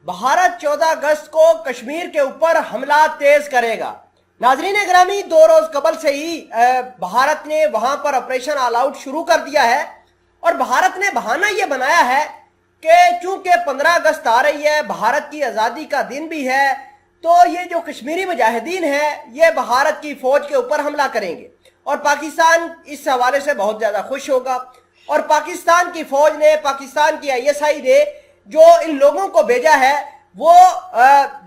भारत 14 अगस्त को कश्मीर के ऊपर हमला तेज करेगा। नाजरीन ग्रामी, 2 रोज कबल से ही भारत ने वहां पर ऑपरेशन ऑल आउट शुरू कर दिया है और भारत ने बहाना यह बनाया है कि चूंकि 15 अगस्त आ रही है, भारत की आज़ादी का दिन भी है, तो ये जो कश्मीरी मुजाहिदीन है ये भारत की फौज के ऊपर हमला करेंगे और पाकिस्तान इस हवाले से बहुत ज़्यादा खुश होगा। और पाकिस्तान की फौज ने, पाकिस्तान की ISI ने जो इन लोगों को भेजा है वो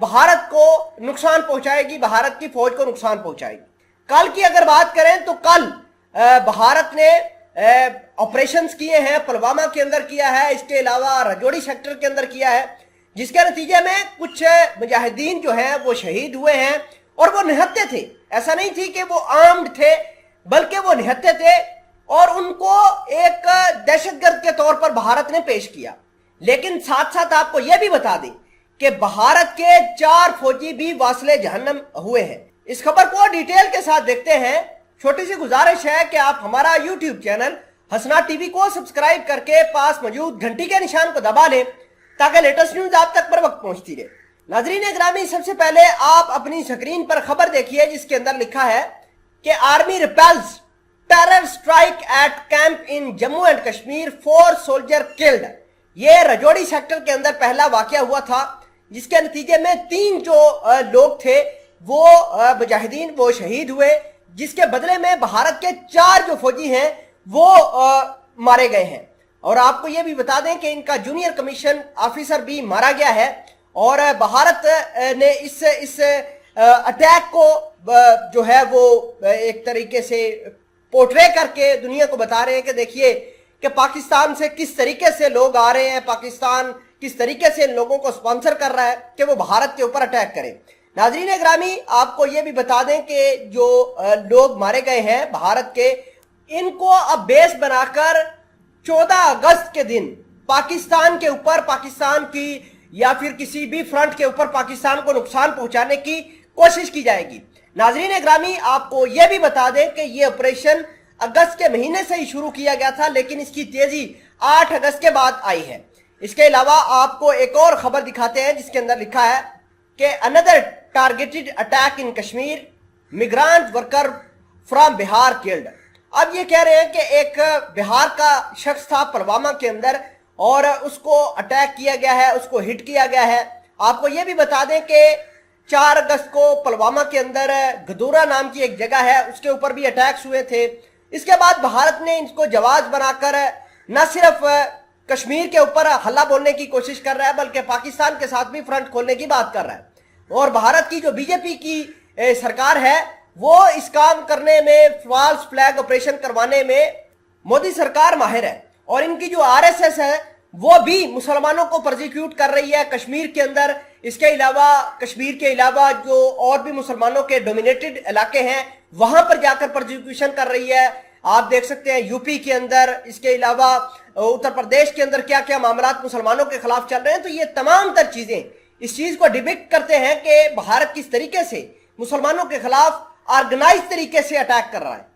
भारत को नुकसान पहुंचाएगी, भारत की फौज को नुकसान पहुंचाएगी। कल की अगर बात करें तो कल भारत ने ऑपरेशंस किए हैं, पुलवामा के अंदर किया है, इसके अलावा राजौरी सेक्टर के अंदर किया है, जिसके नतीजे में कुछ मुजाहिदीन जो हैं वो शहीद हुए हैं और वो निहत्थे थे। ऐसा नहीं थी कि वो आर्म्ड थे, बल्कि वो निहत्थे थे और उनको एक दहशतगर्द के तौर पर भारत ने पेश किया। लेकिन साथ साथ आपको यह भी बता दें कि भारत के 4 फौजी भी वासले जहन्नम हुए हैं। इस खबर को डिटेल के साथ देखते हैं। छोटी सी गुजारिश है कि आप हमारा YouTube चैनल हसना टीवी को सब्सक्राइब करके पास मौजूद घंटी के निशान को दबा लें ताकि लेटेस्ट न्यूज आप तक बर वक्त पहुंचती रहे। नाजरीन ग्रामी, सबसे पहले आप अपनी स्क्रीन पर खबर देखिए जिसके अंदर लिखा है कि army repels terror strike at camp in Jammu and Kashmir, 4 soldier killed. ये राजौरी सेक्टर के अंदर पहला वाकया हुआ था जिसके नतीजे में 3 जो लोग थे वो मुजाहिदीन वो शहीद हुए, जिसके बदले में भारत के 4 जो फौजी हैं वो मारे गए हैं। और आपको ये भी बता दें कि इनका जूनियर कमीशन ऑफिसर भी मारा गया है और भारत ने इस अटैक को जो है वो एक तरीके से पोर्ट्रे करके दुनिया को बता रहे हैं कि देखिए कि पाकिस्तान से किस तरीके से लोग आ रहे हैं, पाकिस्तान किस तरीके से इन लोगों को स्पॉन्सर कर रहा है कि वो भारत के ऊपर अटैक करें। नाजरीन ग्रामी, आपको ये भी बता दें कि जो लोग मारे गए हैं भारत के, इनको अब बेस बनाकर 14 अगस्त के दिन पाकिस्तान के ऊपर, पाकिस्तान की या फिर किसी भी फ्रंट के ऊपर पाकिस्तान को नुकसान पहुंचाने की कोशिश की जाएगी। नाजरीन ग्रामी, आपको यह भी बता दें कि यह ऑपरेशन अगस्त के महीने से ही शुरू किया गया था, लेकिन इसकी तेजी 8 अगस्त के बाद आई है। इसके अलावा आपको एक और खबर दिखाते हैं जिसके अंदर लिखा है कि another targeted attack in Kashmir, migrant worker from Bihar killed. अब ये कह रहे हैं कि एक बिहार का शख्स था पुलवामा के अंदर और उसको अटैक किया गया है, उसको हिट किया गया है। आपको ये भी बता दें कि 4 अगस्त को पुलवामा के अंदर गदूरा नाम की एक जगह है, उसके ऊपर भी अटैक्स हुए थे। इसके बाद भारत ने इसको जवाब बनाकर न सिर्फ कश्मीर के ऊपर हल्ला बोलने की कोशिश कर रहा है बल्कि पाकिस्तान के साथ भी फ्रंट खोलने की बात कर रहा है। और भारत की जो बीजेपी की सरकार है वो इस काम करने में, फॉल्स फ्लैग ऑपरेशन करवाने में मोदी सरकार माहिर है। और इनकी जो RSS है वो भी मुसलमानों को प्रोसिक्यूट कर रही है कश्मीर के अंदर। इसके अलावा कश्मीर के अलावा जो और भी मुसलमानों के डोमिनेटेड इलाके हैं वहां पर जाकर प्रोसिक्यूशन कर रही है। आप देख सकते हैं यूपी के अंदर, इसके अलावा उत्तर प्रदेश के अंदर क्या क्या मामला मुसलमानों के खिलाफ चल रहे हैं। तो ये तमाम तर चीजें इस चीज को डिपिक्ट करते हैं कि भारत किस तरीके से मुसलमानों के खिलाफ ऑर्गेनाइज तरीके से अटैक कर रहा है।